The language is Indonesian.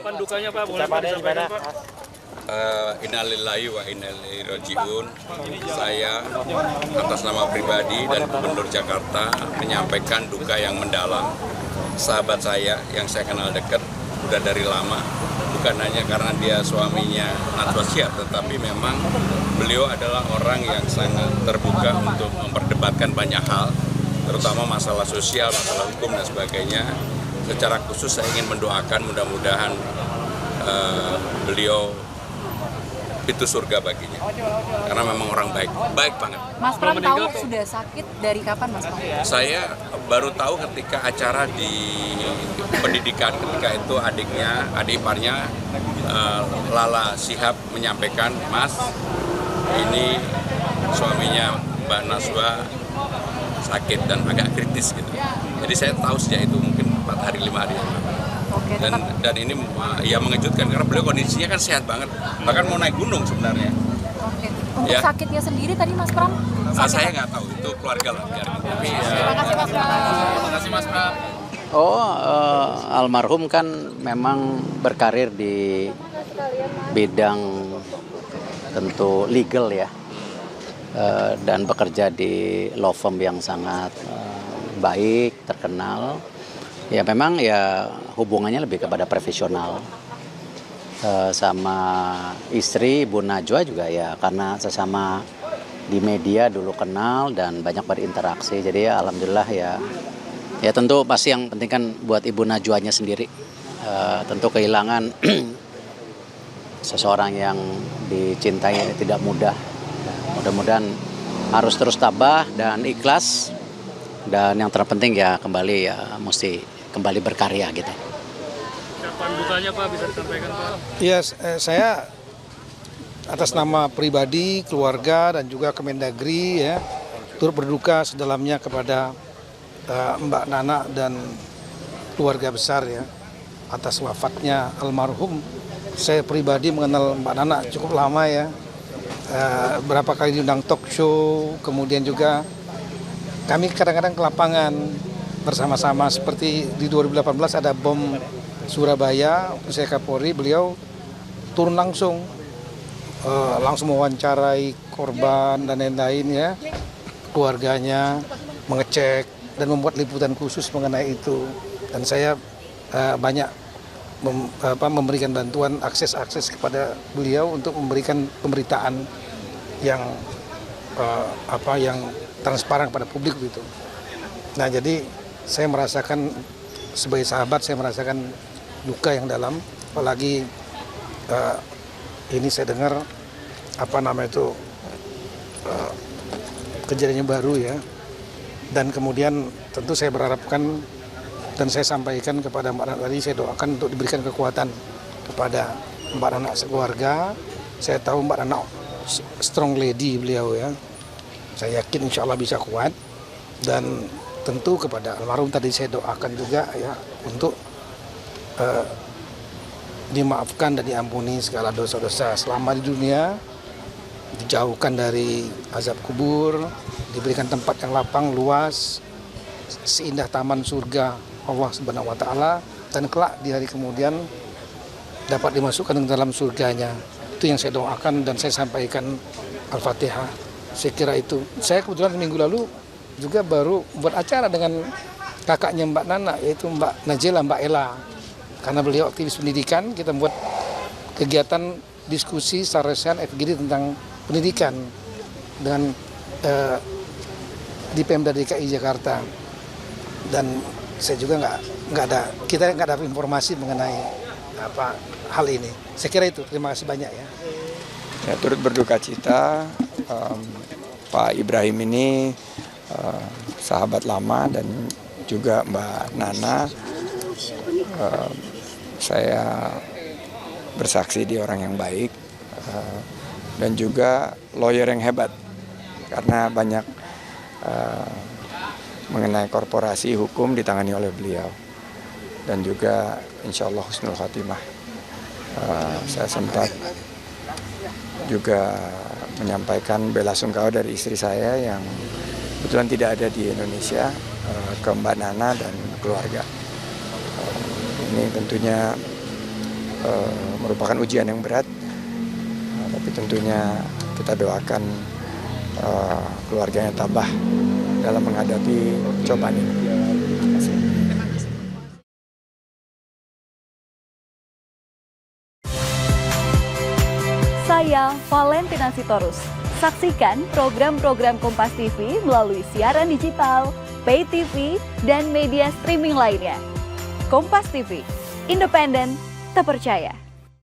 Kapan dukanya Pak? Boleh Pak disampaikan Pak? Innalillahi wa inna ilaihi rajiun. Saya atas nama pribadi dan Gubernur Jakarta menyampaikan duka yang mendalam. Sahabat saya yang saya kenal dekat udah dari lama, bukan hanya karena dia suaminya Najwa Shihab, tetapi memang beliau adalah orang yang sangat terbuka untuk memperdebatkan banyak hal, terutama masalah sosial, masalah hukum dan sebagainya. Secara khusus saya ingin mendoakan mudah-mudahan beliau itu surga baginya, karena memang orang baik banget. Mas Pram tahu sudah sakit dari kapan Mas Pram? Saya baru tahu ketika acara di pendidikan, ketika itu adik iparnya Lala Shihab menyampaikan, Mas, ini suaminya Mbak Najwa sakit dan agak kritis gitu. Jadi saya tahu sejak itu mungkin 4 hari 5 hari. Dan ini ya mengejutkan karena beliau kondisinya kan sehat banget, bahkan mau naik gunung sebenarnya. Oke. Untuk sakitnya sendiri tadi Mas Pram? Saya nggak tahu, itu keluarga lah. Tapi, terima kasih Mas Pram. Terima kasih Mas Pram. Almarhum kan memang berkarir di bidang tentu legal ya, dan bekerja di law firm yang sangat baik, terkenal. Ya memang ya hubungannya lebih kepada profesional, sama istri Ibu Najwa juga ya karena sesama di media dulu kenal dan banyak berinteraksi. Jadi ya alhamdulillah ya tentu pasti yang penting kan buat Ibu Najwanya sendiri, tentu kehilangan seseorang yang dicintai tidak mudah. Mudah-mudahan harus terus tabah dan ikhlas, dan yang terpenting ya kembali ya mesti kembali berkarya gitu. Kapan dukanya Pak bisa disampaikan Pak? Iya, saya atas nama pribadi, keluarga dan juga Kemendagri ya turut berduka sedalamnya kepada Mbak Nana dan keluarga besar ya atas wafatnya almarhum. Saya pribadi mengenal Mbak Nana cukup lama ya, berapa kali diundang talk show, kemudian juga kami kadang-kadang ke lapangan bersama-sama, seperti di 2018 ada bom Surabaya, saya Kapolri, beliau turun langsung mewawancarai korban dan lain-lain ya, keluarganya, mengecek dan membuat liputan khusus mengenai itu. Dan saya banyak memberikan bantuan akses kepada beliau untuk memberikan pemberitaan yang yang transparan kepada publik gitu. Nah jadi saya merasakan sebagai sahabat, saya merasakan duka yang dalam, apalagi ini saya dengar kejadiannya baru ya, dan kemudian tentu saya berharapkan dan saya sampaikan kepada Mbak Nana tadi, saya doakan untuk diberikan kekuatan kepada Mbak Nana sekeluarga. Saya tahu Mbak Nana strong lady beliau ya, saya yakin insya Allah bisa kuat. Dan tentu kepada almarhum tadi saya doakan juga ya untuk dimaafkan dan diampuni segala dosa-dosa selama di dunia, dijauhkan dari azab kubur, diberikan tempat yang lapang luas, seindah taman surga Allah Subhanahu wa taala, dan kelak di hari kemudian dapat dimasukkan ke dalam surganya. Itu yang saya doakan dan saya sampaikan Al-Fatihah. Saya kira itu. Saya kebetulan minggu lalu juga baru buat acara dengan kakaknya Mbak Nana, yaitu Mbak Najela, Mbak Ella. Karena beliau aktivis pendidikan, kita buat kegiatan diskusi Saresan FGD tentang pendidikan dengan di Pemda DKI Jakarta. Dan saya juga kita nggak ada informasi mengenai hal ini. Saya kira itu. Terima kasih banyak ya. Ya, turut berduka cita, Pak Ibrahim ini sahabat lama, dan juga Mbak Nana. Saya bersaksi dia orang yang baik, dan juga lawyer yang hebat, karena banyak mengenai korporasi hukum ditangani oleh beliau, dan juga insya Allah husnul khatimah. Saya sempat juga menyampaikan bela sungkawa dari istri saya yang kebetulan tidak ada di Indonesia, ke Mbak Nana dan keluarga. Ini tentunya merupakan ujian yang berat, tapi tentunya kita doakan keluarganya tabah dalam menghadapi cobaan ini. Terima kasih. Saya Valentina Sitorus. Saksikan program-program Kompas TV melalui siaran digital, pay TV, dan media streaming lainnya. Kompas TV, independen, terpercaya.